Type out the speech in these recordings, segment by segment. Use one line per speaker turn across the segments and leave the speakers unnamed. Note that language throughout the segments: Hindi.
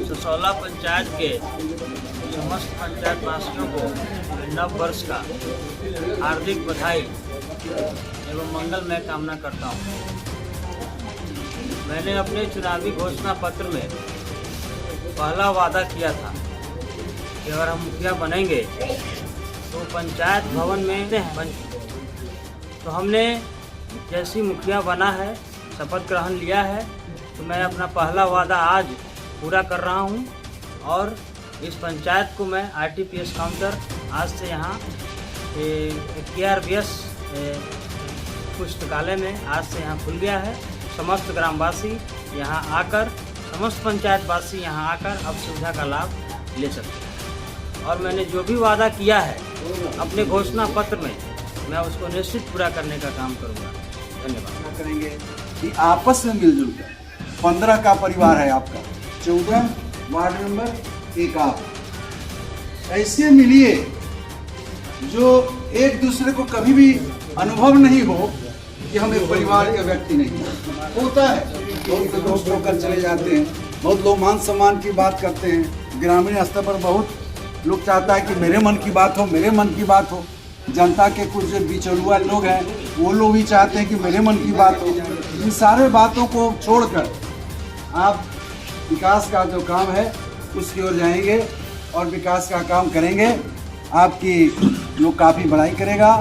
ससौला पंचायत के समस्त पंचायत वासियों को नव वर्ष का हार्दिक बधाई एवं मंगलमय कामना करता हूँ। मैंने अपने चुनावी घोषणा पत्र में पहला वादा किया था कि अगर हम मुखिया बनेंगे तो पंचायत भवन में तो हमने जैसी मुखिया बना है, शपथ ग्रहण लिया है, तो मैं अपना पहला वादा आज पूरा कर रहा हूं और इस पंचायत को मैं आरटीपीएस काउंटर आज से यहाँ KRBS पुस्तकालय में आज से यहाँ खुल गया है। समस्त ग्रामवासी यहाँ आकर, समस्त पंचायतवासी यहाँ आकर अब सुविधा का लाभ ले सकते हैं और मैंने जो भी वादा किया है अपने घोषणा पत्र में, मैं उसको निश्चित पूरा करने का काम करूँगा। धन्यवाद।
करेंगे कि आपस में मिलजुल कर 15 का परिवार है आपका, 14 वार्ड नंबर 1 आप ऐसे मिलिए जो एक दूसरे को कभी भी अनुभव नहीं हो कि हम एक परिवार के व्यक्ति नहीं होता है। बहुत से दोस्त होकर चले जाते हैं, बहुत लोग मान सम्मान की बात करते हैं। ग्रामीण स्तर पर बहुत लोग चाहता है कि मेरे मन की बात हो, मेरे मन की बात हो। जनता के कुछ जो बिचौलिया लोग हैं वो लोग भी चाहते हैं कि मेरे मन की बात हो। इन सारे बातों को छोड़कर आप विकास का जो काम है उसकी ओर जाएंगे और विकास का काम करेंगे। आपकी लोग काफ़ी बड़ाई करेगा,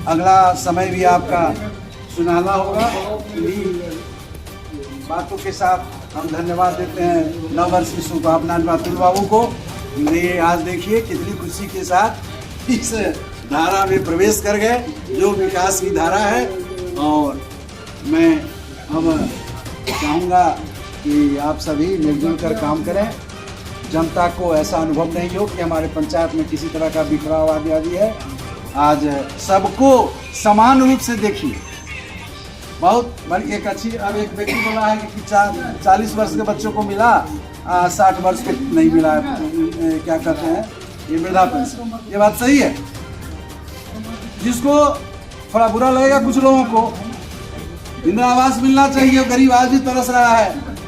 अगला समय भी आपका सुनहरा होगा। इन्हीं बातों के साथ हम धन्यवाद देते हैं नव वर्ष की शुभकामना अतुल बाबू को। ये आज देखिए कितनी खुशी के साथ इस धारा में प्रवेश कर गए जो विकास की धारा है। और मैं अब चाहूँगा कि आप सभी मिलजुल कर काम करें, जनता को ऐसा अनुभव नहीं हो कि हमारे पंचायत में किसी तरह का बिखराव आदि है। आज सबको समान रूप से देखिए। बहुत बड़ी एक अच्छी, अब एक व्यक्ति बोला है कि 40 वर्ष के बच्चों को मिला, 60 वर्ष के नहीं मिला, क्या कहते हैं ये वृद्धा पेंशन। ये बात सही है। जिसको थोड़ा बुरा लगेगा कुछ लोगों को, इंदिरा आवास मिलना चाहिए, गरीब आज भी तरस रहा है,